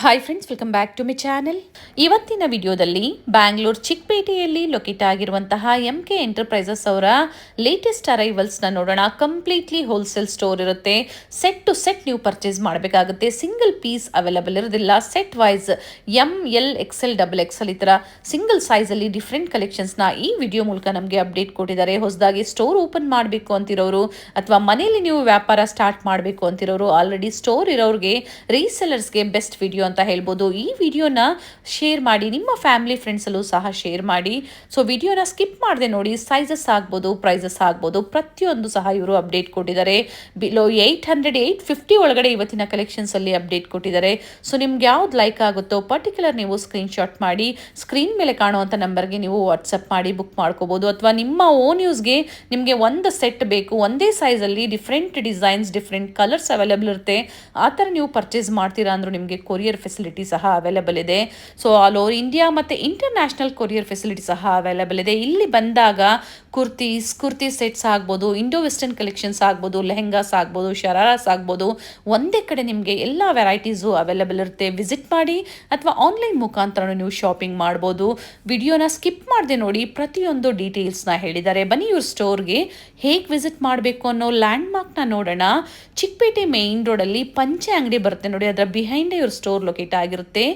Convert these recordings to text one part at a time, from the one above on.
Hi friends, welcome back to my channel. ಇವತ್ತಿನ ವಿಡಿಯೋದಲ್ಲಿ ಬ್ಯಾಂಗ್ಳೂರ್ ಚಿಕ್ಕಪೇಟೆಯಲ್ಲಿ ಲೊಕೇಟ್ ಆಗಿರುವಂತಹ MK ಎಂಟರ್ಪ್ರೈಸಸ್ ಅವರ ಲೇಟೆಸ್ಟ್ ಅರೈವಲ್ಸ್ನ ನೋಡೋಣ. ಕಂಪ್ಲೀಟ್ಲಿ ಹೋಲ್ಸೇಲ್ ಸ್ಟೋರ್ ಇರುತ್ತೆ. ಸೆಟ್ ಟು ಸೆಟ್ ನೀವು ಪರ್ಚೇಸ್ ಮಾಡಬೇಕಾಗುತ್ತೆ. ಸಿಂಗಲ್ ಪೀಸ್ ಅವೈಲಬಲ್ ಇರೋದಿಲ್ಲ. Set wise ML XL XXL ಈ ಥರ ಸಿಂಗಲ್ ಸೈಜಲ್ಲಿ ಡಿಫ್ರೆಂಟ್ ಕಲೆಕ್ಷನ್ಸ್ನ ಈ ವಿಡಿಯೋ ಮೂಲಕ ನಮಗೆ ಅಪ್ಡೇಟ್ ಕೊಟ್ಟಿದ್ದಾರೆ. ಹೊಸದಾಗಿ ಸ್ಟೋರ್ ಓಪನ್ ಮಾಡಬೇಕು ಅಂತಿರೋರು ಅಥವಾ ಮನೆಯಲ್ಲಿ ನೀವು ವ್ಯಾಪಾರ ಸ್ಟಾರ್ಟ್ ಮಾಡಬೇಕು ಅಂತಿರೋರು, ಆಲ್ರೆಡಿ ಸ್ಟೋರ್ ಇರೋರಿಗೆ, ರೀಸೆಲರ್ಸ್ಗೆ ಬೆಸ್ಟ್ ವಿಡಿಯೋ ಅಂತ ಹೇಳ್ಬೋದು. ಈ ವಿಡಿಯೋನ ಶೇರ್ ಮಾಡಿ, ನಿಮ್ಮ ಫ್ಯಾಮಿಲಿ ಫ್ರೆಂಡ್ಸಲ್ಲೂ ಸಹ ಶೇರ್ ಮಾಡಿ. ಸೊ ವಿಡಿಯೋನ ಸ್ಕಿಪ್ ಮಾಡದೆ ನೋಡಿ. ಸೈಜಸ್ ಆಗ್ಬೋದು, ಪ್ರೈಸಸ್ ಆಗ್ಬೋದು, ಪ್ರತಿಯೊಂದು ಸಹ ಇವರು ಅಪ್ಡೇಟ್ ಕೊಟ್ಟಿದ್ದಾರೆ. ಬಿಲೋ 800-850 ಒಳಗಡೆ ಇವತ್ತಿನ ಕಲೆಕ್ಷನ್ಸಲ್ಲಿ ಅಪ್ಡೇಟ್ ಕೊಟ್ಟಿದ್ದಾರೆ. ಸೊ ನಿಮ್ಗೆ ಯಾವ್ದು ಲೈಕ್ ಆಗುತ್ತೋ ಪರ್ಟಿಕ್ಯುಲರ್ ನೀವು ಸ್ಕ್ರೀನ್ಶಾಟ್ ಮಾಡಿ ಸ್ಕ್ರೀನ್ ಮೇಲೆ ಕಾಣುವಂಥ ನಂಬರ್ಗೆ ನೀವು ವಾಟ್ಸಪ್ ಮಾಡಿ ಬುಕ್ ಮಾಡ್ಕೋಬೋದು. ಅಥವಾ ನಿಮ್ಮ ಓನ್ ಯೂಸ್ಗೆ ನಿಮಗೆ ಒಂದು ಸೆಟ್ ಬೇಕು, ಒಂದೇ ಸೈಜಲ್ಲಿ different designs, different colours available ಇರುತ್ತೆ. ಆ ಥರ ನೀವು ಪರ್ಚೇಸ್ ಮಾಡ್ತೀರಾ ಅಂದರೂ ನಿಮಗೆ ಕೊರಿಯರ್ ಫೆಸಿಲಿಟಿ ಸಹ ಅವೈಲೇಬಲ್ ಇದೆ. ಸೊ ಆಲ್ ಓವರ್ ಇಂಡಿಯಾ ಮತ್ತು ಇಂಟರ್ನ್ಯಾಷನಲ್ ಕೊರಿಯರ್ ಫೆಸಿಲಿಟಿ ಸಹ ಅವೈಲೇಬಲ್ ಇದೆ. ಇಲ್ಲಿ ಬಂದಾಗ ಕುರ್ತಿ ಸೆಟ್ಸ್ ಆಗ್ಬೋದು, ಇಂಡೋ ವೆಸ್ಟರ್ನ್ ಕಲೆಕ್ಷನ್ಸ್ ಆಗ್ಬೋದು, ಲೆಹೆಂಗಾಸ್ ಆಗ್ಬೋದು, ಶರಾರಾಸ್ ಆಗ್ಬೋದು, ಒಂದೇ ಕಡೆ ನಿಮಗೆ ಎಲ್ಲ ವೆರೈಟೀಸು ಅವೈಲೇಬಲ್ ಇರುತ್ತೆ. ವಿಸಿಟ್ ಮಾಡಿ ಅಥವಾ ಆನ್ಲೈನ್ ಮುಖಾಂತರ ನೀವು ಶಾಪಿಂಗ್ ಮಾಡ್ಬೋದು. ವಿಡಿಯೋನ ಸ್ಕಿಪ್ ಮಾಡದೆ ನೋಡಿ, ಪ್ರತಿಯೊಂದು ಡೀಟೇಲ್ಸ್ನ ಹೇಳಿದ್ದಾರೆ. ಬನ್ನಿ ಇವ್ರ ಸ್ಟೋರ್ಗೆ ಹೇಗೆ ವಿಸಿಟ್ ಮಾಡಬೇಕು ಅನ್ನೋ ಲ್ಯಾಂಡ್ ಮಾರ್ಕ್ನ ನೋಡೋಣ. ಚಿಕ್ಕಪೇಟೆ ಮೇನ್ ರೋಡಲ್ಲಿ ಪಂಚೆ ಅಂಗಡಿ ಬರುತ್ತೆ ನೋಡಿ, ಅದರ ಬಿಹೈಂಡ್ ಇವ್ರ ಸ್ಟೋರ್ ಲೊಕೇಟ್ ಆಗಿರುತ್ತೆ.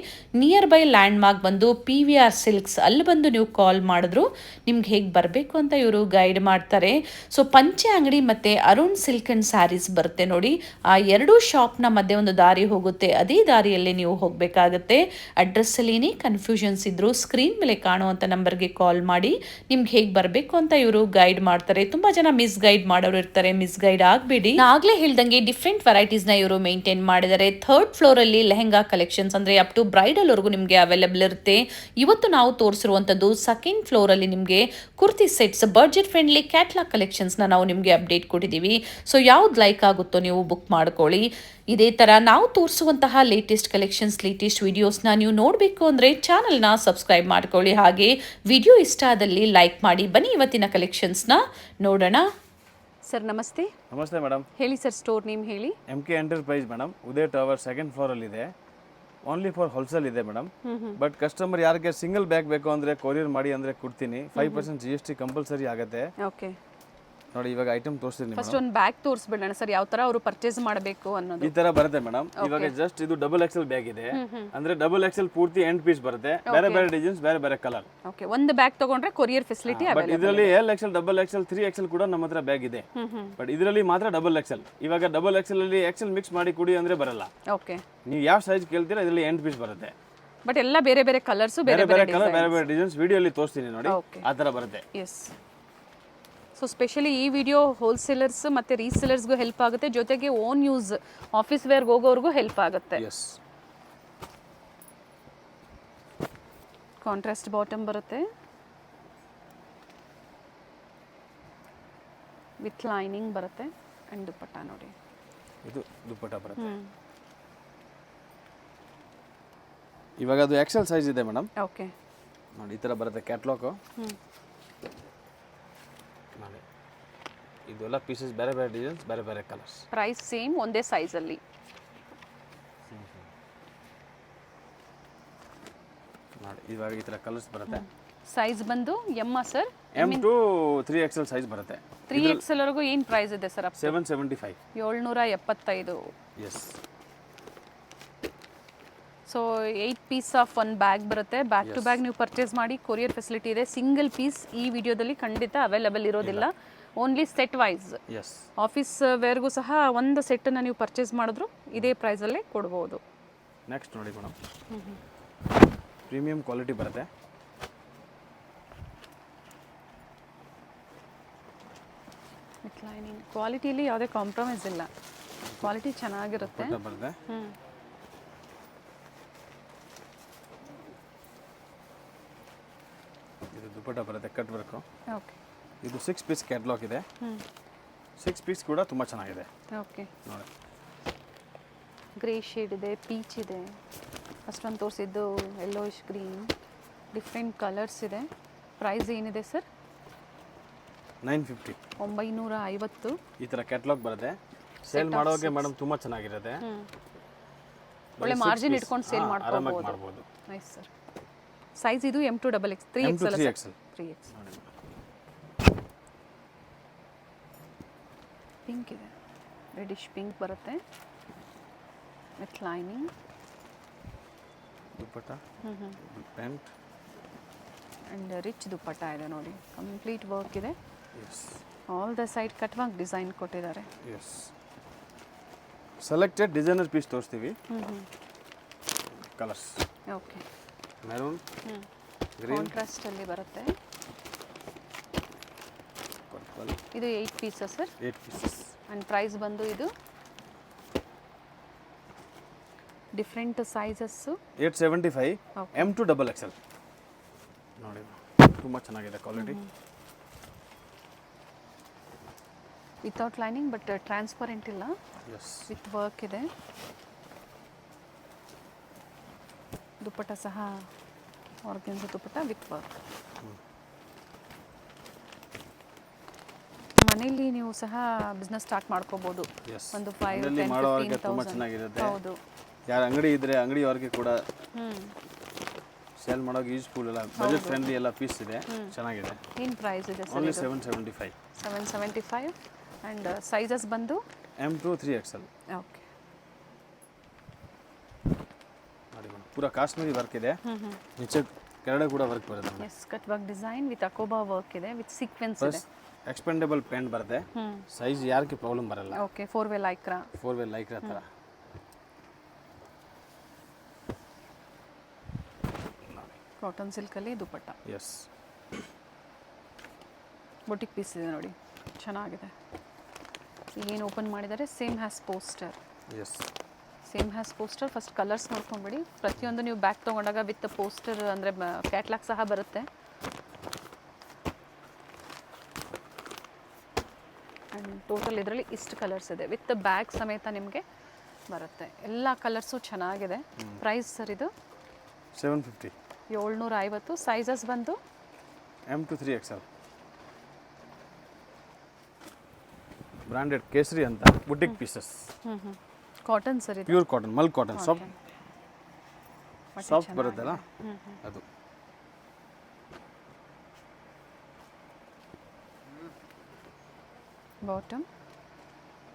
ನಿಯರ್ ಬೈ ಲ್ಯಾಂಡ್ ಮಾರ್ಕ್ ಬಂದು PVR ಸಿಲ್ಕ್ಸ್, ಅಲ್ಲಿ ಬಂದು ನೀವು ಕಾಲ್ ಮಾಡಿದ್ರು ನಿಮ್ಗೆ ಹೇಗೆ ಬರಬೇಕು ಅಂತ ಇವರು ಗೈಡ್ ಮಾಡ್ತಾರೆ. ಸೊ ಪಂಚೆ ಅಂಗಡಿ ಮತ್ತು ಅರುಣ್ ಸಿಲ್ಕ್ ಅಂಡ್ ಸ್ಯಾರೀಸ್ ಬರುತ್ತೆ ನೋಡಿ, ಆ ಎರಡೂ ಶಾಪ್ನ ಮಧ್ಯೆ ಒಂದು ದಾರಿ ಹೋಗುತ್ತೆ. ಅದೇ ದಾರಿಯಲ್ಲಿ ನೀವು ಹೋಗಬೇಕಾಗತ್ತೆ. ಅಡ್ರೆಸ್ಸಲ್ಲಿ ಏನೇ ಕನ್ಫ್ಯೂಷನ್ಸ್ ಇದ್ದರೂ ಸ್ಕ್ರೀನ್ ಮೇಲೆ ಕಾಣುವಂಥ ನಂಬರ್ಗೆ ಕಾಲ್ ಮಾಡಿ ನಿಮ್ಗೆ ಹೇಗೆ ಬರಬೇಕು ಅಂತ ಇವರು ಗೈಡ್ ಮಾಡ್ತಾರೆ. ತುಂಬ ಜನ ಮಿಸ್ ಗೈಡ್ ಮಾಡೋರು ಇರ್ತಾರೆ, ಮಿಸ್ ಗೈಡ್ ಆಗಬೇಡಿ. ಆಗಲೇ ಹೇಳ್ದಂಗೆ ಡಿಫ್ರೆಂಟ್ ವೆರೈಟೀಸ್ನ ಇವರು ಮೇಂಟೈನ್ ಮಾಡಿದ್ದಾರೆ. ಥರ್ಡ್ ಫ್ಲೋರಲ್ಲಿ ಲೆಹೆಂಗಾ ಕಲೆಕ್ಷನ್ಸ್ ಅಂದರೆ ಅಪ್ ಟು ಬ್ರೈಡಲ್ವರೆಗೂ ನಿಮಗೆ ಅವೈಲೇಬಲ್ ಇರುತ್ತೆ. ಇವತ್ತು ನಾವು ತೋರಿಸಿರುವಂಥದ್ದು ಸೆಕೆಂಡ್ ಫ್ಲೋರಲ್ಲಿ ನಿಮಗೆ kurti sets, budget friendly catalogue ಕಲೆಕ್ಷನ್ಸ್ನ ನಾವು ನಿಮಗೆ ಅಪ್ಡೇಟ್ ಕೊಟ್ಟಿದ್ದೀವಿ. ಸೊ ಯಾವ್ದು ಲೈಕ್ ಆಗುತ್ತೋ ನೀವು ಬುಕ್ ಮಾಡ್ಕೊಳ್ಳಿ. ಇದೇ ಥರ ನಾವು ತೋರಿಸುವಂತಹ ಲೇಟೆಸ್ಟ್ ಕಲೆಕ್ಷನ್ಸ್, ಲೇಟೆಸ್ಟ್ ವಿಡಿಯೋಸ್ನ ನೀವು ನೋಡಬೇಕು ಅಂದರೆ ಚಾನಲ್ನ ಸಬ್ಸ್ಕ್ರೈಬ್ ಮಾಡ್ಕೊಳ್ಳಿ. ಹಾಗೆ ವಿಡಿಯೋ ಇಷ್ಟ ಆದಲ್ಲಿ ಲೈಕ್ ಮಾಡಿ. ಬನ್ನಿ ಇವತ್ತಿನ ಕಲೆಕ್ಷನ್ಸ್ನ ನೋಡೋಣ. ಸರ್ ನಮಸ್ತೆ. ನಮಸ್ತೆ ಮೇಡಮ್. ಹೇಳಿ ಸರ್, ಸ್ಟೋರ್ ನೇಮ್ ಹೇಳಿ. MK ಎಂಟರ್ಪ್ರೈಸ್ ಮೇಡಮ್, ಉದಯ ಟವರ್ ಸೆಕೆಂಡ್ ಫ್ಲೋರಲ್ಲಿ ಇದೆ. ಓನ್ಲಿ ಫಾರ್ ಹೋಲ್ಸೇಲ್ ಇದೆ ಮೇಡಮ್. ಬಟ್ ಕಸ್ಟಮರ್ ಯಾರಿಗೆ ಸಿಂಗಲ್ ಬ್ಯಾಗ್ ಬೇಕು ಅಂದರೆ ಕೊರಿಯರ್ ಮಾಡಿ ಅಂದರೆ ಕೊಡ್ತೀನಿ. 5% GST ಕಂಪಲ್ಸರಿ ಆಗುತ್ತೆ. ಓಕೆ ನೋಡಿ, ಇವಾಗ ಐಟಮ್ ತೋರಿಸ್ತೀನಿ. ಫಸ್ಟ್ ಒಂದು ಬ್ಯಾಗ್ ತೋರಿಸ್ಬಿಡೋಣ ಸರ್, ಯಾವ ತರ ಅವರು ಪರ್ಚೇಸ್ ಮಾಡಬೇಕು ಅನ್ನೋದು. ಈ ತರ ಬರುತ್ತೆ ಮೇಡಮ್. ಇವಾಗ ಜಸ್ಟ್ ಇದು ಡಬಲ್ XL ಬ್ಯಾಗ್ ಇದೆ. ಅಂದ್ರೆ ಡಬಲ್ XL ಪೂರ್ತಿ ಎಂಡ್ ಪೀಸ್ ಬರುತ್ತೆ. ಬೇರೆ ಬೇರೆ ಡಿಸೈನ್ಸ್, ಬೇರೆ ಬೇರೆ ಕಲರ್. ಓಕೆ, ಒಂದು ಬ್ಯಾಗ್ ತಗೊಂಡ್ರೆ ಕೊರಿಯರ್ ಫೆಸಿಲಿಟಿ ಬಟ್ ಇದರಲ್ಲಿ LXL, ಡಬಲ್ XL, 3XL ಕೂಡ ನಮ್ಮ ಹತ್ರ ಬ್ಯಾಗ್ ಇದೆ. ಬಟ್ ಇದರಲ್ಲಿ ಮಾತ್ರ ಡಬಲ್ XL. ಇವಾಗ ಡಬಲ್ XL ಅಲ್ಲಿ XL ಮಿಕ್ಸ್ ಮಾಡಿ ಕೊಡಿ ಅಂದ್ರೆ ಬರಲ್ಲ. ಓಕೆ, ನೀವು ಯಾವ ಸೈಜ್ ಕೇಳ್ತೀರಾ ಇದರಲ್ಲಿ ಎಂಡ್ ಪೀಸ್ ಬರುತ್ತೆ. ಬಟ್ ಎಲ್ಲ ಬೇರೆ ಬೇರೆ ಕಲರ್ಸ್, ಬೇರೆ ಬೇರೆ ಕಲರ್, ಬೇರೆ ಬೇರೆ ಡಿಸೈನ್ಸ್ ವಿಡಿಯೋಲಿ ತೋರಿಸ್ತೀನಿ ನೋಡಿ. ಆ ತರ ಬರುತ್ತೆ. ಎಸ್, ಸೊ ಸ್ಪೆಷಲಿ ಈ ವಿಡಿಯೋ ಹೋಲ್ಸೇಲರ್ಸ್ ಮತ್ತು ರೀಸೇಲರ್ಸ್ಗೂ ಹೆಲ್ಪ್ ಆಗುತ್ತೆ, ಜೊತೆಗೆ ಓನ್ ಯೂಸ್ ಆಫೀಸ್ ವೇರ್ಗೆ ಹೋಗೋರ್ಗೂ ಹೆಲ್ಪ್ ಆಗುತ್ತೆ. ಎಸ್, ಕಾಂಟ್ರಾಸ್ಟ್ ಬಾಟಮ್ ಬರುತ್ತೆ ವಿತ್ ಲೈನಿಂಗ್ ಬರುತ್ತೆ ಆ್ಯಂಡ್ ದುಪ್ಪಟ್ಟ ನೋಡಿ, ಇದು ದುಪ್ಪಟ್ಟ ಬರುತ್ತೆ. ಇವಾಗ ಅದು XL ಸೈಜ್ ಇದೆ ಮೇಡಮ್. ಓಕೆ, ನೋಡಿ ಈ ಥರ ಬರುತ್ತೆ ಕ್ಯಾಟ್ಲಾಗು. ನೋಡಿ, ಇದೆಲ್ಲ ಪೀಸಸ್ ಬೇರೆ ಬೇರೆ ಡಿಸೈನ್ಸ್, ಬೇರೆ ಬೇರೆ ಕಲರ್ಸ್. ಪ್ರೈಸ್ ಸೇಮ್, ಒಂದೇ ಸೈಜಲ್ಲಿ. ನೋಡಿ, ಇವಾಗ ಈ ಥರ ಕಲರ್ಸ್ ಬರುತ್ತೆ. ಸೈಜ್ ಬಂದು M sir? M to 3XL size ಬರುತ್ತೆ. 3XL ವರೆಗೂ ಏನು ಪ್ರೈಸ್ ಇದೆ sir? 775. 775. Yes. So 8 piece of ಒಂದು ಬ್ಯಾಗ್ ಬರುತ್ತೆ. ಬ್ಯಾಗ್ ಟು ಬ್ಯಾಗ್ ನೀವು ಪರ್ಚೇಸ್ ಮಾಡಿ, ಕೊರಿಯರ್ ಫೆಸಿಲಿಟಿ ಇದೆ. ಸಿಂಗಲ್ ಪೀಸ್ ಈ ವಿಡಿಯೋದಲ್ಲಿ ಖಂಡಿತ ಅವೈಲೇಬಲ್ ಇರೋದಿಲ್ಲ, only set wise. Yes, office ವೇರ್ಗೂ ಸಹ ಒಂದು ಸೆಟ್ಟನ್ನು ನೀವು ಪರ್ಚೇಸ್ ಮಾಡಿದ್ರು ಇದೇ ಪ್ರೈಸಲ್ಲೇ ಕೊಡ್ಬೋದು. ನೆಕ್ಸ್ಟ್ ನೋಡಿ ಮೇಡಮ್, ಪ್ರೀಮಿಯಂ ಕ್ವಾಲಿಟಿ ಬರುತ್ತೆ. ವಿತ್ ಲೈನಿಂಗ್ ಕ್ವಾಲಿಟಿಯಲ್ಲಿ ಯಾವುದೇ ಕಾಂಪ್ರಮೈಸ್ ಇಲ್ಲ, ಕ್ವಾಲಿಟಿ ಚೆನ್ನಾಗಿರುತ್ತೆ. ಬರುತ್ತೆ. ಇದು ದುಪ್ಪಟ್ಟ ಬರುತ್ತೆ, ಕಟ್ ವರ್ಕು. ಓಕೆ, ಇದು 6 ಪೀಸ್ ಕ್ಯಾಟ್ಲಾಗ್ ಇದೆ. 6 ಪೀಸ್ ಕೂಡ ತುಂಬ ಚೆನ್ನಾಗಿದೆ. ಓಕೆ, ನೋಡಿ, ಗ್ರೇ ಶೇಡ್ ಇದೆ, ಪೀಚ್ ಇದೆ, ಅಷ್ಟೊಂದು ತೋರಿಸಿದ್ದು ಯೆಲ್ಲೋಯಿಶ್ ಗ್ರೀನ್, ಡಿಫ್ರೆಂಟ್ ಕಲರ್ಸ್ ಇದೆ. ಪ್ರೈಸ್ ಏನಿದೆ ಸರ್? 950. 950. ಈ ಥರ ಕ್ಯಾಟ್ಲಾಗ್ ಬರುತ್ತೆ. ಸೇಲ್ ಮಾಡೋಕೆ ಮೇಡಮ್ ತುಂಬ ಚೆನ್ನಾಗಿರುತ್ತೆ. ಒಳ್ಳೆ ಮಾರ್ಜಿನ್ ಇಟ್ಕೊಂಡು ಸೇಲ್ ಆರಾಮಾಗಿ ಮಾಡ್ಕೋಬಹುದು. ಮಾಡ್ಬೋದು. Nice sir. ಸೈಜ್ ಇದು M2XX 3XL 3XL 3XL. Pink ಇದೆ, ರೆಡಿಶ್ ಪಿಂಕ್ ಬರುತ್ತೆ with lining. Dupatta pant and rich dupatta ಇದೆ ನೋಡಿ, ಕಂಪ್ಲೀಟ್ ವರ್ಕ್ ಇದೆ. Yes all the side cut work design ಕೊಟ್ಟಿದ್ದಾರೆ. ಎಸ್ ಸೆಲೆಕ್ಟೆಡ್ ಡಿಸೈನರ್ ಪೀಸ್ ತೋರಿಸ್ತೀವಿ. Colours okay, maroon, green, contrast ಅಲ್ಲಿ ಬರುತ್ತೆ. ಪರ್ಪಲ್. ಇದು 8 pieces sir. 8 pieces. And price ಬಂದು ಇದು ಡಿಫ್ರೆಂಟ್ ಸೈಜಸ್ಸು 875 Okay. M2XXL ನೋಡಿ, ತುಂಬ ಚೆನ್ನಾಗಿದೆ quality. Without lining but transparent ಇಲ್ಲ, ಎಸ್ ವಿತ್ ವರ್ಕ್ ಇದೆ. ದುಪ್ಪಟ್ಟ ಸಹ ಆರ್ಗನ್ಸ ದುಪ್ಪಟ್ಟ ವಿತ್ ವರ್ಕ್. ಮನೆಯಲ್ಲಿ ನೀವು ಸಹ ಬಿಸ್ನೆಸ್ ಸ್ಟಾರ್ಟ್ ಮಾಡ್ಕೋಬಹುದು. ಎಸ್ ಒಂದು 5 ಮನೆಯಲ್ಲಿ 10 ಮಾಡೋರಿಗೆ ತುಂಬ 15,000. ಚೆನ್ನಾಗಿರುತ್ತೆ. ಹೌದು. ಯಾರು ಅಂಗಡಿ ಇದ್ರೆ ಅಂಗಡಿಯವ್ರಿಗೆ ಕೂಡ ಹ್ಮ್. ಸೇಲ್ ಮಾಡೋಕೆ ಯೂಸ್ಫುಲ್ ಎಲ್ಲ, ಬಜೆಟ್ ಫ್ರೆಂಡ್ಲಿ ಎಲ್ಲ ಪೀಸ್ ಇದೆ, ಚೆನ್ನಾಗಿದೆ. ಏನು ಪ್ರೈಸ್ ಇದೆ ಸರ್? ಓನ್ಲಿ 775. 775 ಆ್ಯಂಡ್ ಸೈಜಸ್ ಬಂದು M2 3XL ಓಕೆ. ನೋಡಿ ಮೇಡಮ್, ಪೂರ ಕಾಶ್ಮೀರಿ ವರ್ಕ್ ಇದೆ, ನಿಚೆ ಕೆಳಗಡೆ ಕೂಡ ವರ್ಕ್ ಬರುತ್ತೆ. Yes, cut work design with ಅಕೋಬಾ ವರ್ಕ್ ಇದೆ, ವಿತ್ ಸೀಕ್ವೆನ್ಸ್ ಇದೆ. ಎಕ್ಸ್ಪೆಂಡಬಲ್ ಪ್ಯಾಂಟ್ ಬರುತ್ತೆ. ಸೈಜ್ ಯಾರಿಗೆ ಪ್ರಾಬ್ಲಮ್ ಬರಲ್ಲ. Okay, 4 way Lycra. 4 way Lycra ಥರ. ಕಾಟನ್ ಸಿಲ್ಕಲ್ಲಿ ದುಪ್ಪಟ್ಟ. ಎಸ್, ಬೊಟಿಕ್ ಪೀಸ್ ಇದೆ ನೋಡಿ, ಚೆನ್ನಾಗಿದೆ. ಏನು ಓಪನ್ ಮಾಡಿದ್ದಾರೆ, same as poster. Yes, same as poster. First colours ನೋಡ್ಕೊಂಬಿಡಿ. ಪ್ರತಿಯೊಂದು ನೀವು ಬ್ಯಾಗ್ ತೊಗೊಂಡಾಗ ವಿತ್ ಪೋಸ್ಟರ್ ಅಂದರೆ ಕ್ಯಾಟ್ಲಾಗ್ ಸಹ ಬರುತ್ತೆ. ಆ್ಯಂಡ್ ಟೋಟಲ್ ಇದರಲ್ಲಿ ಇಷ್ಟು ಕಲರ್ಸ್ ಇದೆ, ವಿತ್ ಬ್ಯಾಗ್ ಸಮೇತ ನಿಮಗೆ ಬರುತ್ತೆ. ಎಲ್ಲ ಕಲರ್ಸು ಚೆನ್ನಾಗಿದೆ. ಪ್ರೈಸ್ ಸರ್ ಇದು 750. 750. ಸೈಜಸ್ ಬಂದು M2 3XL. ಬ್ರಾಂಡೆಡ್ ಕೇಸರಿ ಅಂತ ಬುಟಿಕ್ ಪೀಸಸ್. ಕಾಟನ್ ಸರ್ ಇದು. ಪ್ಯೂರ್ ಕಾಟನ್, ಮಲ್ ಕಾಟನ್, ಸಾಫ್ಟ್ ಬರುತ್ತಲ್ಲ ಅದು. ಬಾಟಮ್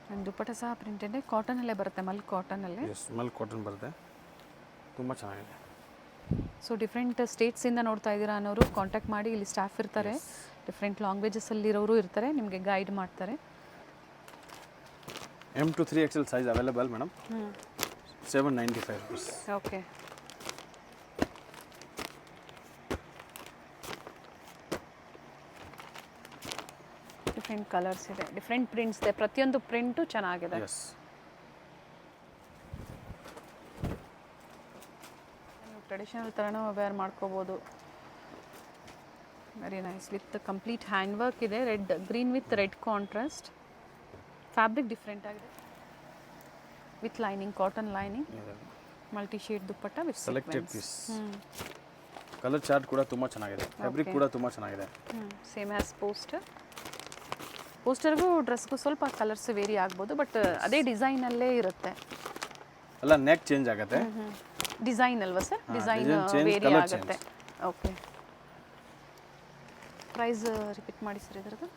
ಆ್ಯಂಡ್ ದುಪ್ಪಟ್ಟ ಸಹ ಪ್ರಿಂಟೆಡ್ ಕಾಟನಲ್ಲೇ ಬರುತ್ತೆ, ಮಲ್ ಕಾಟನಲ್ಲೇ. ಎಸ್, ಮಲ್ ಕಾಟನ್ ಬರುತ್ತೆ, ತುಂಬ ಚೆನ್ನಾಗಿದೆ. ಸೊ ಡಿಫ್ರೆಂಟ್ ಸ್ಟೇಟ್ಸಿಂದ ನೋಡ್ತಾ ಇದ್ದೀರಾ ಅನ್ನೋರು ಕಾಂಟ್ಯಾಕ್ಟ್ ಮಾಡಿ, ಇಲ್ಲಿ ಸ್ಟಾಫ್ ಇರ್ತಾರೆ, ಡಿಫ್ರೆಂಟ್ ಲ್ಯಾಂಗ್ವೇಜಸಲ್ಲಿರೋರು ಇರ್ತಾರೆ, ನಿಮಗೆ ಗೈಡ್ ಮಾಡ್ತಾರೆ. M2 3XL size available madam. 795 rupees. Okay. Different colours ಇದೆ, ಡಿಫ್ರೆಂಟ್ ಪ್ರಿಂಟ್ಸ್ ಇದೆ, ಪ್ರತಿಯೊಂದು ಪ್ರಿಂಟು ಚೆನ್ನಾಗಿದೆ. ಎಸ್, ನೀವು ಟ್ರೆಡಿಷನಲ್ ಥರನೂ ವೇರ್ ಮಾಡ್ಕೋಬೋದು. Very nice, with complete hand work ಇದೆ, red green with red contrast. Fabric different ಆಗಿದೆ, with lining, cotton lining, multi shade dupatta with selected piece. Colour chart ಕೂಡ ತುಂಬ ಚೆನ್ನಾಗಿದೆ, ಫ್ಯಾಬ್ರಿಕ್ ಕೂಡ ತುಂಬ ಚೆನ್ನಾಗಿದೆ. Same as poster. ಪೋಸ್ಟರ್ಗೂ ಡ್ರೆಸ್ಗೂ ಸ್ವಲ್ಪ ಕಲರ್ಸ್ ವೇರಿ ಆಗ್ಬೋದು, ಬಟ್ ಅದೇ ಡಿಸೈನಲ್ಲೇ ಇರುತ್ತೆ. ಅಲ್ಲ, ನೆಕ್ ಚೇಂಜ್ ಆಗುತ್ತೆ. ಡಿಸೈನ್ ಅಲ್ವಾ ಸರ್? ಡಿಸೈನ್ ವೇರಿ ಆಗುತ್ತೆ. ಓಕೆ. ಪ್ರೈಸ್ ರಿಪೀಟ್ ಮಾಡಿ ಸರ್ ಇದರದ್ದು.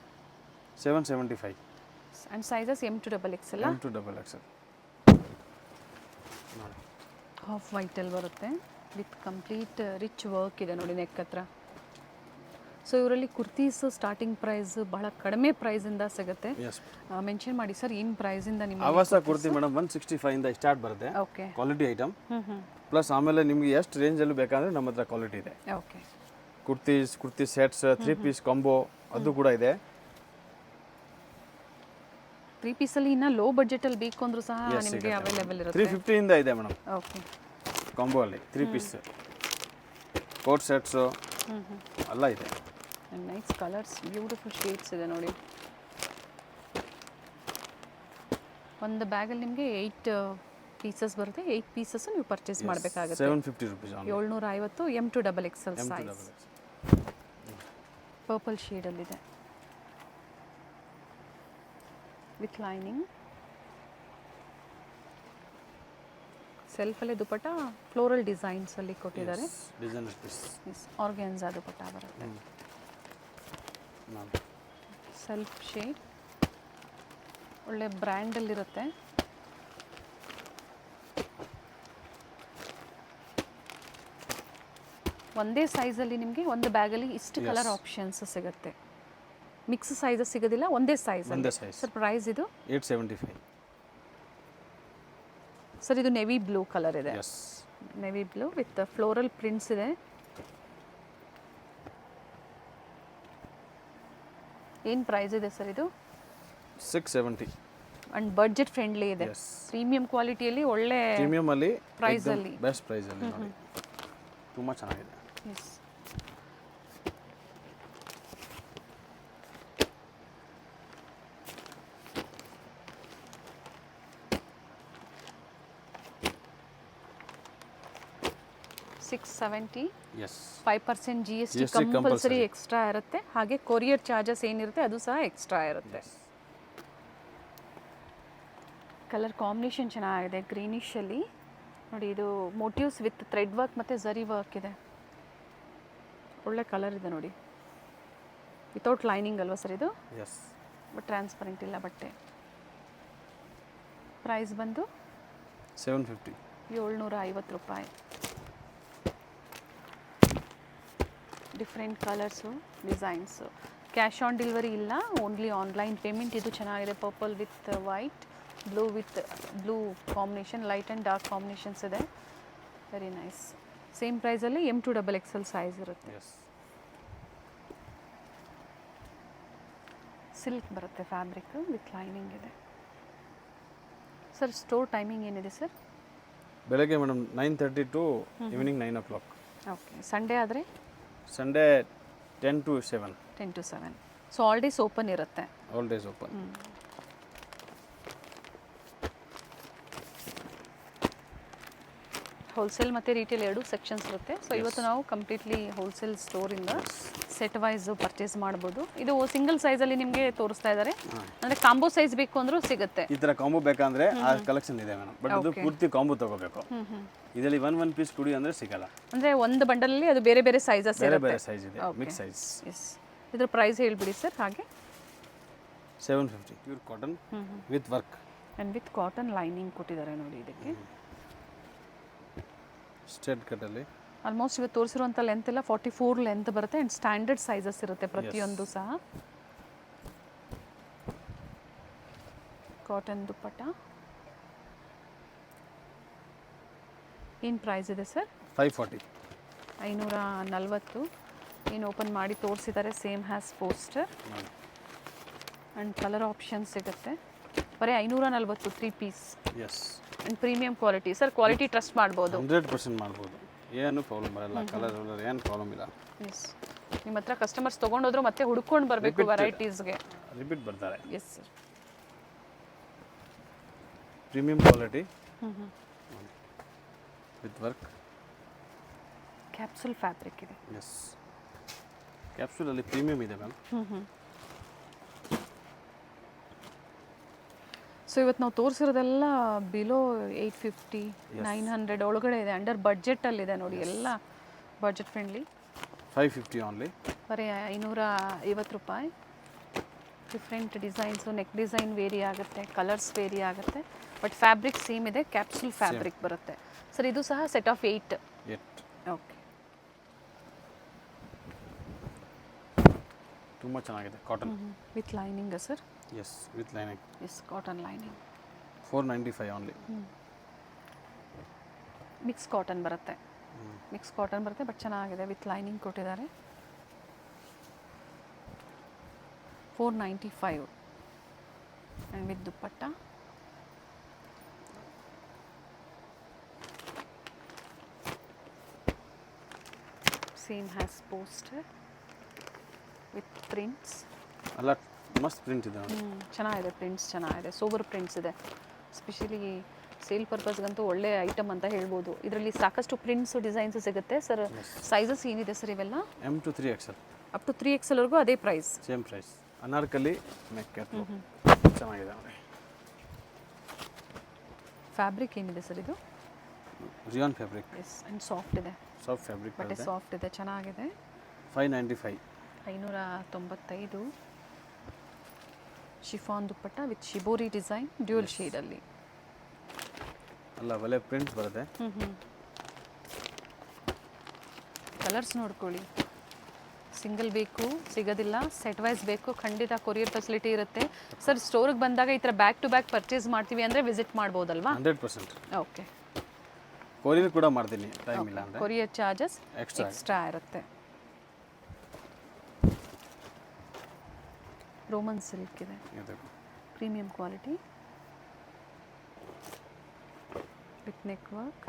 775. And sizes M2XXL. M2XXL half ವೈಟಲ್ಲಿ ಬರುತ್ತೆ, ವಿತ್ ಕಂಪ್ಲೀಟ್ ರಿಚ್ ವರ್ಕ್ ಇದೆ ನೋಡಿ ನೆಕ್ ಹತ್ರ. ಸೊ ಇವರಲ್ಲಿ ಕುರ್ತೀಸ್ ಸ್ಟಾರ್ಟಿಂಗ್ ಪ್ರೈಸ್ ಬಹಳ ಕಡಿಮೆ ಪ್ರೈಸಿಂದ ಸಿಗುತ್ತೆ. ಮೆನ್ಷನ್ ಮಾಡಿ ಸರ್, ಏನು ಪ್ರೈಸಿಂದ ನಿಮ್ಮ ಆವಾಸ ಕುರ್ತಿ ಮೇಡಮ್ 165 ಇಂದ ಸ್ಟಾರ್ಟ್ ಬರುತ್ತೆ. ಓಕೆ. Quality item. ಪ್ಲಸ್ ಆಮೇಲೆ ನಿಮಗೆ ಎಷ್ಟು ರೇಂಜಲ್ಲೂ ಬೇಕಂದ್ರೆ ನಮ್ಮ ಹತ್ರ ಕ್ವಾಲಿಟಿ ಇದೆ. Okay. Kurti sets, 3 piece combo ಅದು ಕೂಡ ಇದೆ. 3 ಪೀಸಲ್ಲಿ ಇನ್ನು ಲೋ ಬಜೆಟಲ್ಲಿ ಬೇಕು ಅಂದರೂ ಸಹ ನಿಮಗೆ ಅವೈಲೇಬಲ್ ಇರುತ್ತೆ. 350 ಇಂದ ಇದೆ ಮೇಡಮ್. ಓಕೆ. ಕಾಂಬೋ ಅಲ್ಲಿ 3 ಪೀಸ್ ಕೋಟ್ ಸೆಟ್ಸು ಎಲ್ಲ ಇದೆ. ನೈಸ್ ಕಲರ್ಸ್, ಬ್ಯೂಟಿಫುಲ್ ಶೇಡ್ಸ್ ಇದೆ ನೋಡಿ. ಒಂದು ಬ್ಯಾಗಲ್ಲಿ ನಿಮಗೆ 8 ಪೀಸಸ್ ಬರುತ್ತೆ. 8 ಪೀಸಸ್ ನೀವು ಪರ್ಚೇಸ್ ಮಾಡಬೇಕಾಗುತ್ತೆ. 750 rupees. 750. M2XXL size. ಪರ್ಪಲ್ ಶೇಡಲ್ಲಿದೆ, ವಿತ್ ಲೈನಿಂಗ್. ಸೆಲ್ಫಲ್ಲೇ ದುಪಟ್ಟ ಫ್ಲೋರಲ್ ಡಿಸೈನ್ಸಲ್ಲಿ ಕೊಟ್ಟಿದ್ದಾರೆ. Designer piece. Yes organza dupatta ಬರುತ್ತೆ. ಸೆಲ್ಫ್ ಶೇಡ್ ಒಳ್ಳೆ ಬ್ರ್ಯಾಂಡಲ್ಲಿರುತ್ತೆ. ಒಂದೇ ಸೈಜಲ್ಲಿ ನಿಮಗೆ ಒಂದು ಬ್ಯಾಗಲ್ಲಿ ಇಷ್ಟು ಕಲರ್ ಆಪ್ಷನ್ಸ್ ಸಿಗುತ್ತೆ. ಮಿಕ್ಸ್ ಸೈಜಸ್ ಸಿಗೋದಿಲ್ಲ, ಒಂದೇ ಸೈಜ್. ಸರ್ ಪ್ರೈಸ್ ಇದು 875. ಸರ್ ಇದು ನೆವಿ ಬ್ಲೂ ಕಲರ್ ಇದೆ. Navy blue with floral prints ಇದೆ. ಏನು ಪ್ರೈಸ್ ಇದೆ ಸರ್ ಇದು? 670. ಅಂಡ್ ಬಡ್ಜೆಟ್ ಫ್ರೆಂಡ್ಲಿ ಇದೆ. ಪ್ರೀಮಿಯಂ ಕ್ವಾಲಿಟಿಯಲ್ಲಿ ಒಳ್ಳೆ ಪ್ರೀಮಿಯಂ ಅಲ್ಲಿ ಪ್ರೈಸ್ ಅಲ್ಲಿ ಬೆಸ್ಟ್ ಪ್ರೈಸ್ ಅಲ್ಲಿ ನೋಡಿ. ತುಂಬಾ ಚೆನ್ನಾಗಿದೆ. Yes 670. Yes 5% GST compulsory extra ಇರುತ್ತೆ. ಹಾಗೆ ಕೊರಿಯರ್ ಚಾರ್ಜಸ್ ಏನಿರುತ್ತೆ ಅದು ಸಹ ಎಕ್ಸ್ಟ್ರಾ ಇರುತ್ತೆ. ಕಲರ್ ಕಾಂಬಿನೇಷನ್ ಚೆನ್ನಾಗಿದೆ, ಗ್ರೀನಿಶಲ್ಲಿ ನೋಡಿ. ಇದು ಮೋಟಿವ್ಸ್ ವಿತ್ ಥ್ರೆಡ್ ವರ್ಕ್ ಮತ್ತು ಝರಿ ವರ್ಕ್ ಇದೆ. ಒಳ್ಳೆ ಕಲರ್ ಇದೆ ನೋಡಿ. ವಿತೌಟ್ ಲೈನಿಂಗ್ ಅಲ್ವಾ ಸರ್ ಇದು? ಎಸ್. ಬಟ್ ಟ್ರಾನ್ಸ್ಪರೆಂಟ್ ಇಲ್ಲ ಬಟ್ಟೆ. ಪ್ರೈಸ್ ಬಂದು 750. 750 ರೂಪಾಯಿ. Different colours, designs. Cash on delivery ಇಲ್ಲ, ಓನ್ಲಿ ಆನ್ಲೈನ್ ಪೇಮೆಂಟ್. ಇದು ಚೆನ್ನಾಗಿದೆ, purple with white, blue with blue combination, light and dark combinations ಇದೆ. Very nice. ಸೇಮ್ ಪ್ರೈಸಲ್ಲಿ M2 XXL ಸೈಜ್ ಇರುತ್ತೆ. ಸಿಲ್ಕ್ ಬರುತ್ತೆ, ಫ್ಯಾಬ್ರಿಕ್ ವಿತ್ ಲೈನಿಂಗ್ ಇದೆ. ಸರ್ ಸ್ಟೋರ್ ಟೈಮಿಂಗ್ ಏನಿದೆ sir? ಬೆಳಗ್ಗೆ madam 9:30 to evening 9 o'clock. Okay. Sunday ಆದರೆ? Sunday 10 to 7. 10 to 7. So all days open ಇರುತ್ತೆ? All days open. Wholesale ಮತ್ತು retail ಎರಡು ಸೆಕ್ಷನ್ಸ್ ಇರುತ್ತೆ. ಸೊ ಇವತ್ತು ನಾವು ಕಂಪ್ಲೀಟ್ಲಿ ಹೋಲ್ಸೇಲ್ ಸ್ಟೋರಿಂದ ಸೆಟ್ ವೈಸ್ ಪರ್ಚೇಸ್ ಮಾಡ್ಬೋದು. ಇದು ಸಿಂಗಲ್ ಸೈಜಲ್ಲಿ ನಿಮಗೆ ತೋರಿಸ್ತಾ ಇದ್ದಾರೆ. ಅಂದರೆ ಕಾಂಬೋ ಸೈಜ್ ಬೇಕು ಅಂದರೂ ಸಿಗುತ್ತೆ. ಈ ಥರ ಕಾಂಬೋ ಬೇಕಂದ್ರೆ ಆ ಕಲೆಕ್ಷನ್ ಇದೆ ಮೇಡಮ್. ಬಟ್ ಅದು ಪೂರ್ತಿ ಕಾಂಬೋ ತಗೋಬೇಕು. ಇದರಲ್ಲಿ ಒನ್ ಪೀಸ್ ಕುಡಿ ಅಂದರೆ ಸಿಗಲ್ಲ. ಅಂದರೆ ಒಂದು ಬಂಡಲಲ್ಲಿ ಅದು ಬೇರೆ ಬೇರೆ ಸೈಜಸ್ ಇರುತ್ತೆ. ಬೇರೆ ಸೈಜ್ ಇದೆ, ಮಿಕ್ಸ್ ಸೈಜ್. ಎಸ್. ಇದ್ರ ಪ್ರೈಸ್ ಹೇಳ್ಬಿಡಿ ಸರ್. ಹಾಗೆ 750. Pure cotton with work and with cotton lining ಕೊಟ್ಟಿದ್ದಾರೆ ನೋಡಿ. ಇದಕ್ಕೆ ಸ್ಟ್ರೇಟ್ ಕಟ್ಟಲ್ಲಿ ಆಲ್ಮೋಸ್ಟ್ ಇವತ್ತು ತೋರಿಸಿರುವಂಥ ಲೆಂತ್ ಎಲ್ಲ 44 ಲೆಂತ್ ಬರುತ್ತೆ. ಆ್ಯಂಡ್ ಸ್ಟ್ಯಾಂಡರ್ಡ್ ಸೈಜಸ್ ಇರುತ್ತೆ ಪ್ರತಿಯೊಂದು ಸಹ. ಕಾಟನ್ ದುಪ್ಪಟ್ಟ. ಏನು ಪ್ರೈಸ್ ಇದೆ ಸರ್? 540. 540. ಏನು ಓಪನ್ ಮಾಡಿ ತೋರಿಸಿದ್ದಾರೆ, same as poster. And colour option ಸಿಗುತ್ತೆ. ಬರೀ 540 3 piece. Yes. And premium quality. Sir quality trust ಮಾಡ್ಬೋದು? 100% ಮಾಡ್ಬೋದು, ಏನು ಪ್ರಾಬ್ಲಮ್ ಬರಲ್ಲ. ಕಲರ್ ಏನು ಪ್ರಾಬ್ಲಮ್ ಇಲ್ಲ. ಎಸ್. ನಿಮ್ಮ ಹತ್ರ ಕಸ್ಟಮರ್ಸ್ ತೊಗೊಂಡೋದ್ರು ಮತ್ತೆ ಹುಡ್ಕೊಂಡು ಬರಬೇಕು ವೆರೈಟೀಸ್ಗೆ. ರಿಪೀಟ್ ಬರ್ತಾರೆ. Yes sir. Premium quality with work. Capsule fabric ಇದೆ. ಎಸ್. ಕ್ಯಾಪ್ಸೂಲಲ್ಲಿ ಪ್ರೀಮಿಯಂ ಇದೆ ಮ್ಯಾಮ್. ಸೊ ಇವತ್ತು ನಾವು ತೋರಿಸಿರೋದೆಲ್ಲ ಬಿಲೋ 850 900 ಒಳಗಡೆ ಇದೆ. ಅಂಡರ್ ಬಡ್ಜೆಟಲ್ಲಿದೆ ನೋಡಿ. ಎಲ್ಲ ಬಡ್ಜೆಟ್ ಫ್ರೆಂಡ್ಲಿ. 550 ಓನ್ಲಿ. ಬರೀ 550 ರೂಪಾಯಿ. Different designs, neck design vary ಆಗುತ್ತೆ, ಕಲರ್ಸ್ ವೇರಿ ಆಗುತ್ತೆ. ಬಟ್ ಫ್ಯಾಬ್ರಿಕ್ ಸೇಮ್ ಇದೆ, ಕ್ಯಾಪ್ಸೂಲ್ ಫ್ಯಾಬ್ರಿಕ್ ಬರುತ್ತೆ. ಸರ್ ಇದು ಸಹ ಸೆಟ್ ಆಫ್ 8. ಓಕೆ. ತುಂಬ ಚೆನ್ನಾಗಿದೆ. Cotton with lining sir? Yes, with lining. Yes, cotton lining. 495 only. Mix cotton ಬರುತ್ತೆ. ಮಿಕ್ಸ್ ಕಾಟನ್ ಬರುತ್ತೆ, ಬಟ್ ಚೆನ್ನಾಗಿದೆ. ವಿತ್ ಲೈನಿಂಗ್ ಕೊಟ್ಟಿದ್ದಾರೆ. 495 and with dupatta. Same as poster with prints. ಅಲ್ಲ ಮಸ್ತ್ ಪ್ರಿಂಟ್ ಇದೆ. ಚೆನ್ನಾಗಿದೆ, ಪ್ರಿಂಟ್ಸ್ ಚೆನ್ನಾಗಿದೆ. ಸೋಬರ್ ಪ್ರಿಂಟ್ಸ್ ಇದೆ. ಸ್ಪೆಷಲಿ ಸೇಲ್ ಪರ್ಪಸ್ಗಂತೂ ಒಳ್ಳೆ ಐಟಮ್ ಅಂತ ಹೇಳ್ಬೋದು. ಇದರಲ್ಲಿ ಸಾಕಷ್ಟು ಪ್ರಿಂಟ್ಸ್ ಡಿಸೈನ್ಸ್ ಸಿಗುತ್ತೆ. ಸರ್ ಸೈಜಸ್ ಏನಿದೆ ಸರ್ ಇವೆಲ್ಲ? M to 3XL. Up to 3XL ಅದೇ price. Same price. Anarkali neck ಕ್ಯಾಟ್ಲು ಚೆನ್ನಾಗಿದೆ ನೋಡಿ. ಫ್ಯಾಬ್ರಿಕ್ ಏನಿದೆ ಸರ್ ಇದು? Rayon fabric, yes and soft ಇದೆ, ಸಾಫ್ಟ್ ಫ್ಯಾಬ್ರಿಕ್ ಬಟ್ಟೆ ಬರುತ್ತೆ. ಸಾಫ್ಟ್ ಇದೆ, ಚೆನ್ನಾಗಿದೆ. 595. 595. Chiffon dupatta with shibori design dual ಶೇಡಲ್ಲಿ. ಅಲ್ಲ ಒಳ್ಳೆ ಪ್ರಿಂಟ್ ಬರುತ್ತೆ. ಕಲರ್ಸ್ ನೋಡ್ಕೊಳ್ಳಿ. ಸಿಂಗಲ್ ಬೇಕು ಸಿಗೋದಿಲ್ಲ, ಸೆಟ್ ವೈಸ್ ಬೇಕು ಖಂಡಿತ ಕೊರಿಯರ್ ಫೆಸಿಲಿಟಿ ಇರುತ್ತೆ. ಸರ್ ಸ್ಟೋರಿಗೆ ಬಂದಾಗ ಈ ಥರ ಬ್ಯಾಕ್ ಟು ಬ್ಯಾಕ್ ಪರ್ಚೇಸ್ ಮಾಡ್ತೀವಿ ಅಂದರೆ ವಿಸಿಟ್ ಮಾಡ್ಬೋದಲ್ವಾ? 100%. ಓಕೆ. ಕೊರಿಯರ್ ಕೂಡ ಮಾಡ್ತೀನಿ ಟೈಮ್ ಇಲ್ಲ ಅಂದರೆ. ಕೊರಿಯರ್ ಚಾರ್ಜಸ್ ಎಕ್ಸ್ಟ್ರಾ ಎಕ್ಸ್ಟ್ರಾ ಇರುತ್ತೆ. ರೋಮನ್ ಸಿಲ್ಕ್ ಇದೆ, premium quality with neck work,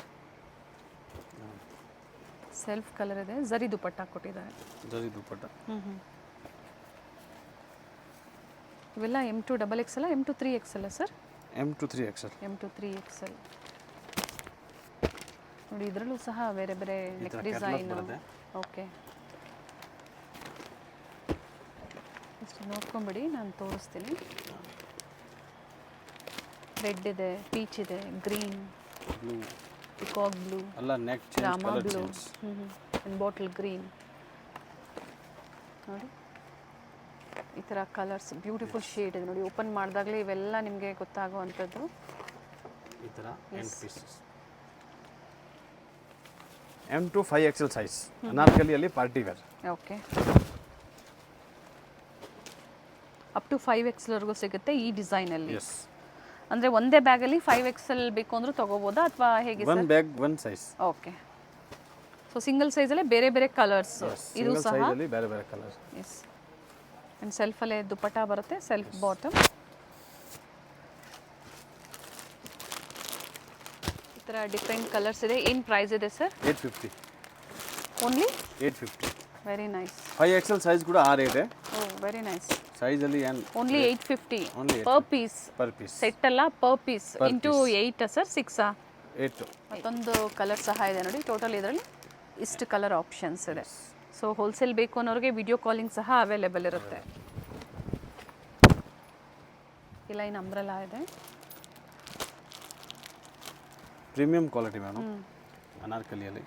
self colour ಇದೆ, ಜರಿ ದುಪಟ್ಟ ಕೊಟ್ಟಿದ್ದಾರೆ. ಜರಿ ದುಪ್ಪಟ್ಟ. ಇವೆಲ್ಲ M2 XXL, M2 3XL sir? M2 3XL. M2 3XL ನೋಡಿ. ಇದರಲ್ಲೂ ಸಹ ಬೇರೆ ಬೇರೆ ನೆಕ್ ಡಿಸೈನ್. ಓಕೆ, ಇಷ್ಟು ನೋಡ್ಕೊಂಬಿಡಿ, ನಾನು ತೋರಿಸ್ತೀನಿ. ರೆಡ್ ಇದೆ, ಪೀಚ್ ಇದೆ, ಗ್ರೀನ್, ಬ್ಲೂ, ಪಿಕಾಕ್ ಬ್ಲೂ, ಅಲ್ಲ neck change, Rama colour blue, change. And bottle green ನೋಡಿ. ಈ ಥರ ಕಲರ್ಸ್ ಬ್ಯೂಟಿಫುಲ್ ಶೇಡ್ ಇದೆ ನೋಡಿ. ಓಪನ್ ಮಾಡಿದಾಗಲೇ ಇವೆಲ್ಲ ನಿಮಗೆ ಗೊತ್ತಾಗುವಂಥದ್ದು. ಈ ಥರ 8 ಪೀಸಸ್. M2 5XL ಸೈಜ್, ಅನಾರ್ಕಲಿಯಲ್ಲಿ party wear. Okay, up to 5XLವರೆಗೂ ಸಿಗುತ್ತೆ ಈ ಡಿಸೈನಲ್ಲಿ. ಎಸ್. ಅಂದರೆ ಒಂದೇ ಬ್ಯಾಗಲ್ಲಿ 5XL ಬೇಕು ಅಂದರೂ ತೊಗೋಬೋದಾ ಅಥವಾ ಹೇಗೆ one sir? Bag one size. Okay, so single ಸೈಜಲ್ಲೇ ಬೇರೆ ಬೇರೆ ಕಲರ್ಸ್ ಇದು ಸಹ. ಸೈಜಲ್ಲಿ ಬೇರೆ ಬೇರೆ ಕಲರ್. ಎಸ್, ಆ್ಯಂಡ್ ಸೆಲ್ಫಲ್ಲೇ ದುಪ್ಪಟ್ಟ ಬರುತ್ತೆ, ಸೆಲ್ಫ್ ಬಾಟಮ್. ಈ ಥರ ಡಿಫ್ರೆಂಟ್ ಕಲರ್ಸ್ ಇದೆ. ಏನು ಪ್ರೈಸ್ ಇದೆ sir? 850. Only 850. Very nice. 5XL size ಕೂಡ ಆ ರೇಟೇ. Oh very nice. ಸೈಜಲ್ಲಿ ಏನು only 850 Only per piece. Per piece. Set ಅಲ್ಲ, ಪರ್ ಪೀಸ್. Into 8 sir? 6 8. ಮತ್ತೊಂದು ಕಲರ್ ಸಹ ಇದೆ ನೋಡಿ. ಟೋಟಲ್ ಇದರಲ್ಲಿ ಇಷ್ಟು ಕಲರ್ ಆಪ್ಷನ್ಸ್ ಇದೆ. ಸೊ ಹೋಲ್ಸೇಲ್ ಬೇಕು ಅನ್ನೋರಿಗೆ ವಿಡಿಯೋ ಕಾಲಿಂಗ್ ಸಹ ಅವೈಲೇಬಲ್ ಇರುತ್ತೆ. ಈ ಲೈನ್ ಅಂಬ್ರೆಲಾ ಇದೆ, ಪ್ರೀಮಿಯಂ ಕ್ವಾಲಿಟಿ ಮೇಡಮ್, ಅನಾರ್ಕಲಿಯಲ್ಲಿ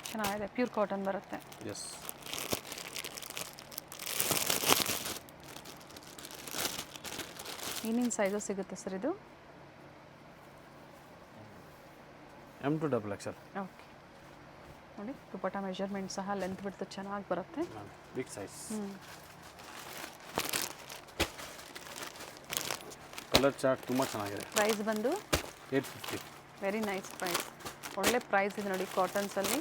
ಚೆನ್ನಾಗಿದೆ, ಪ್ಯೂರ್ ಕಾಟನ್ ಬರುತ್ತೆ. ಎಸ್. ಏನೇನು ಸೈಜು ಸಿಗುತ್ತೆ ಸರ್ ಇದು? M2 XXL. ಓಕೆ ನೋಡಿ, ದುಪಟ್ಟ ಮೆಜರ್ಮೆಂಟ್ ಸಹ ಲೆಂತ್ ಬಿಡ್ತು ಚೆನ್ನಾಗಿ ಬರುತ್ತೆ. Big size. ಕಲರ್ ಚಾರ್ಟ್ ತುಂಬ ಚೆನ್ನಾಗಿದೆ. ಪ್ರೈಸ್ ಬಂದು 850. ವೆರಿ ನೈಸ್ ಪ್ರೈಸ್, ಒಳ್ಳೆ ಪ್ರೈಸ್ ಇದೆ ನೋಡಿ. ಕಾಟನ್ಸಲ್ಲಿ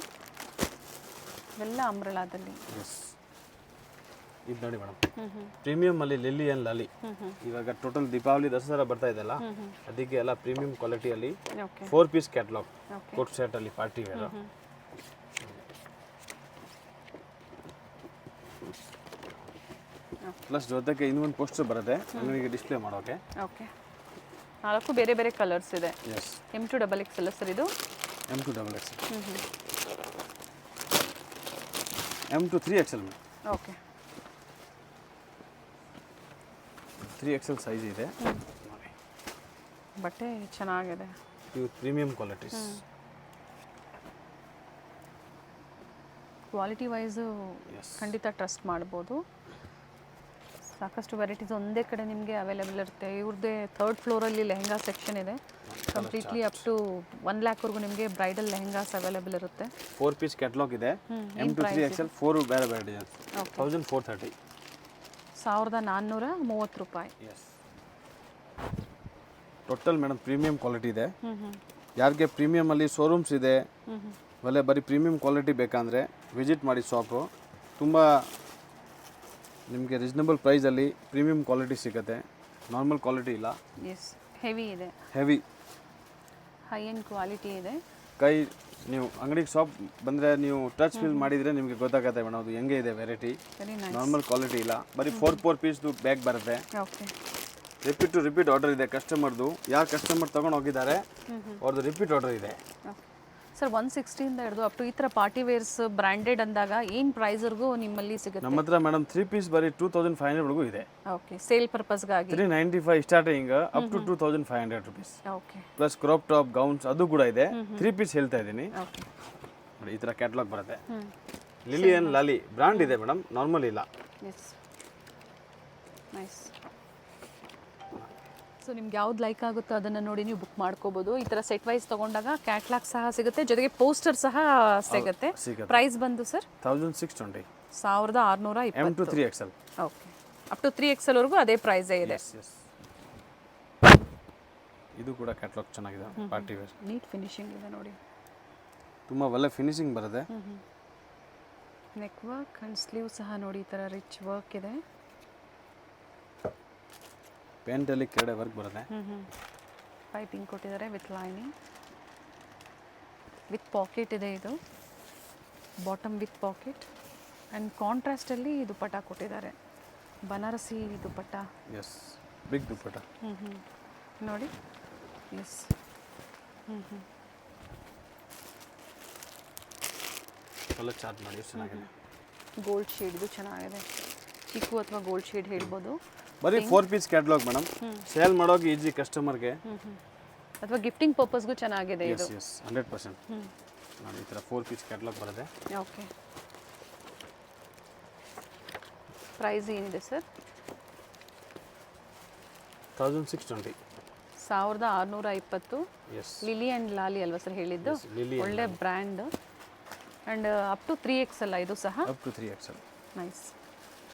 ಇವೆಲ್ಲ ಅಂಬ್ರೆಲಾದಲ್ಲಿ. ಎಸ್, ಇದು ನೋಡಿ ಮೇಡಮ್, ಪ್ರೀಮಿಯಂ ಅಲ್ಲಿ ಲಿಲ್ಲಿ ಆ್ಯಂಡ್ ಲಾಲಿ. ಇವಾಗ ಟೋಟಲ್ ದೀಪಾವಳಿ ದಸರಾ ಬರ್ತಾ ಇದೆಯಲ್ಲ, ಅದಕ್ಕೆ ಎಲ್ಲ ಪ್ರೀಮಿಯಂ ಕ್ವಾಲಿಟಿಯಲ್ಲಿ okay 4 piece catalogue okay coat set ಅಲ್ಲಿ ಪಾರ್ಟಿ ವೇರ್. ಪ್ಲಸ್ ಜೊತೆಗೆ ಇನ್ನೊಂದು ಪೋಸ್ಟರ್ ಬರುತ್ತೆ ನಿಮಗೆ ಡಿಸ್ಪ್ಲೇ ಮಾಡೋಕೆ. ಓಕೆ, 4 ಬೇರೆ ಬೇರೆ ಕಲರ್ಸ್ ಇದೆ. ಎಸ್. M2 XXL ಸರ್ ಇದು? M2 XXL. M2 3XL. Okay, 3XL size ಇದೆ. ಬಟ್ಟೆ ಚೆನ್ನಾಗಿದೆ, ಇವು ಪ್ರೀಮಿಯಂ ಕ್ವಾಲಿಟೀಸ್. ಕ್ವಾಲಿಟಿ ವೈಸು ಖಂಡಿತ ಟ್ರಸ್ಟ್ ಮಾಡ್ಬೋದು. ಸಾಕಷ್ಟು ವೆರೈಟೀಸ್ ಒಂದೇ ಕಡೆ ನಿಮಗೆ ಅವೈಲೇಬಲ್ ಇರುತ್ತೆ. ಇವ್ರದ್ದೇ 3rd ಫ್ಲೋರಲ್ಲಿ ಲೆಹಂಗಾ ಸೆಕ್ಷನ್ ಇದೆ. ಕಂಪ್ಲೀಟ್ಲಿ ಅಪ್ ಟು 1 lakhವರೆಗೂ ನಿಮಗೆ ಬ್ರೈಡಲ್ ಲೆಹಂಗಾಸ್ ಅವೈಲೇಬಲ್ ಇರುತ್ತೆ. 4 ಪೀಸ್ ಕ್ಯಾಟ್ಲಾಗ್ ಇದೆ. M2 3XL 4 ಬೇರೆ ಬೇರೆ ಡಿಸೈನ್ಸ್. 1430. 1430 ರೂಪಾಯಿ. Yes. Total madam premium quality ಇದೆ. ಯಾರಿಗೆ ಪ್ರೀಮಿಯಮಲ್ಲಿ ಶೋರೂಮ್ಸ್ ಇದೆ, ಒಳ್ಳೆ ಬರೀ ಪ್ರೀಮಿಯಂ ಕ್ವಾಲಿಟಿ ಬೇಕಂದರೆ ವಿಸಿಟ್ ಮಾಡಿ ಶಾಪು. ತುಂಬ ನಿಮಗೆ ರೀಸನಬಲ್ ಪ್ರೈಸಲ್ಲಿ ಪ್ರೀಮಿಯಂ ಕ್ವಾಲಿಟಿ ಸಿಗುತ್ತೆ, ನಾರ್ಮಲ್ ಕ್ವಾಲಿಟಿ ಇಲ್ಲ. ಎಸ್, ಹೆವಿ ಇದೆ, ಹೆವಿ ಹೈ ಎಂಡ್ ಕ್ವಾಲಿಟಿ ಇದೆ. ಕೈ ನೀವು ಅಂಗಡಿಗೆ ಶಾಪ್ ಬಂದರೆ ನೀವು ಟಚ್ ಫೀಲ್ ಮಾಡಿದರೆ ನಿಮಗೆ ಗೊತ್ತಾಗುತ್ತೆ ಮೇಡಮ್ ಅದು ಹೆಂಗೆ ಇದೆ variety. Very nice. Normal quality ಇಲ್ಲ, ಬರೀ 4 ಪೀಸ್ದು ಬ್ಯಾಗ್ ಬರುತ್ತೆ. Okay, repeat to repeat order ಇದೆ ಕಸ್ಟಮರ್ದು. ಯಾರು ಕಸ್ಟಮರ್ ತೊಗೊಂಡು ಹೋಗಿದ್ದಾರೆ ಅವ್ರದ್ದು ರಿಪೀಟ್ ಆರ್ಡರ್ ಇದೆ. ಓಕೆ ಸರ್ 160 ಹಿಡಿದು ಅಪ್ ಟು ಈ ಥರ ಪಾರ್ಟಿ ವೇರ್ಸ್ ಬ್ರ್ಯಾಂಡೆಡ್ ಅಂದಾಗ ಏನು ಪ್ರೈಸ್ವರೆಗೂ ನಿಮ್ಮಲ್ಲಿ ಸಿಗುತ್ತೆ? ನಮ್ಮ ಹತ್ರ ಮೇಡಮ್ 3 ಪೀಸ್ ಬರೀ 2500 ವರೆಗೂ ಇದೆ. ಓಕೆ, ಸೇಲ್ ಪರ್ಪಸ್ಗಾಗಿ 395 starting up to 2500 rupees. Okay, plus crop top gowns ಅದು ಕೂಡ ಇದೆ. 3 ಪೀಸ್ ಹೇಳ್ತಾ ಇದ್ದೀನಿ. ಓಕೆ, ನೋಡಿ ಈ ಥರ ಕ್ಯಾಟ್ಲಾಗ್ ಬರುತ್ತೆ. ಲಿಲಿ ಆ್ಯಂಡ್ ಲಾಲಿ ಬ್ರ್ಯಾಂಡ್ ಇದೆ ಮೇಡಮ್, ನಾರ್ಮಲ್ ಇಲ್ಲ. Yes, nice. ಸೊ ನಿಮ್ಗೆ ಯಾವ್ದು ಲೈಕ್ ಆಗುತ್ತೋ ಅದನ್ನು ನೋಡಿ ನೀವು ಬುಕ್ ಮಾಡ್ಕೋಬೋದು. ಈ ಥರ ಸೆಟ್ ವೈಸ್ ತೊಗೊಂಡಾಗ ಕ್ಯಾಟ್ಲಾಗ್ ಸಹ ಸಿಗುತ್ತೆ, ಜೊತೆಗೆ ಪೋಸ್ಟರ್ ಸಹ ಸಿಗುತ್ತೆ. ಪ್ರೈಸ್ ಬಂದು sir 1620. 1620. M to 3XL. Okay, up to 3XL ವರೆಗೂ ಅದೇ ಪ್ರೈಸೇ ಇದೆ. ಇದು ಕೂಡ ಕ್ಯಾಟ್ಲಾಗ್ ಚೆನ್ನಾಗಿದೆ, ಪಾರ್ಟಿ ವೇರ್. ನೀಟ್ ಫಿನಿಶಿಂಗ್ ಇದೆ ನೋಡಿ, ತುಂಬ ಒಳ್ಳೆ ಫಿನಿಶಿಂಗ್ ಬರುತ್ತೆ. ನೆಕ್ ವರ್ಕ್ ಆ್ಯಂಡ್ ಸ್ಲೀವ್ ಸಹ ನೋಡಿ ಈ ಥರ ರಿಚ್ ವರ್ಕ್ ಇದೆ. ಪ್ಯಾಂಟಲ್ಲಿ ಕೆಳಗಡೆ ವರ್ಕ್ ಬರುತ್ತೆ. ಪೈಪಿಂಗ್ ಕೊಟ್ಟಿದ್ದಾರೆ ವಿತ್ ಲೈನಿಂಗ್, ವಿತ್ ಪಾಕೆಟ್ ಇದೆ. ಇದು ಬಾಟಮ್ ವಿತ್ ಪಾಕೆಟ್ ಆ್ಯಂಡ್ ಕಾಂಟ್ರಾಸ್ಟಲ್ಲಿ ದುಪ್ಪಟ್ಟ ಕೊಟ್ಟಿದ್ದಾರೆ, ಬನಾರಸಿ ದುಪ್ಪಟ್ಟ. ಎಸ್, ಬಿಗ್ ದುಪ್ಪಟ್ಟ ನೋಡಿ. ಎಸ್, ಕಲರ್ ಚಾರ್ಟ್ ಮಾಡಿ ಎಷ್ಟು ಚೆನ್ನಾಗಿದೆ. ಗೋಲ್ಡ್ ಶೇಡ್ ಇದು ಚೆನ್ನಾಗಿದೆ, ಚಿಕ್ಕು ಅಥವಾ ಗೋಲ್ಡ್ ಶೇಡ್ ಹೇಳ್ಬೋದು. ಬರೀ 4 ಪೀಸ್ ಕ್ಯಾಟ್ಲಾಗ್ ಮೇಡಮ್, ಸೇಲ್ ಮಾಡೋಕೆ ಈಜಿ ಕಸ್ಟಮರ್ಗೆ, ಅಥವಾ ಗಿಫ್ಟಿಂಗ್ ಪರ್ಪಸ್ಗೂ ಚೆನ್ನಾಗಿದೆ ಇದು. ಎಸ್ 100%. ನೋಡಿ ಈ ಥರ 4 ಪೀಸ್ ಕ್ಯಾಟ್ಲಾಗ್ ಬರುತ್ತೆ. ಓಕೆ, ಪ್ರೈಸ್ ಏನಿದೆ ಸರ್? 1620. 1620. ಎಸ್, ಲಿಲಿ ಆ್ಯಂಡ್ ಲಾಲಿ ಅಲ್ವಾ ಸರ್ ಹೇಳಿದ್ದು? ಲಿಲಿ ಒಳ್ಳೆ brand and up to 3XL ಇದು ಸಹ. Up to 3XL. ನೈಸ್.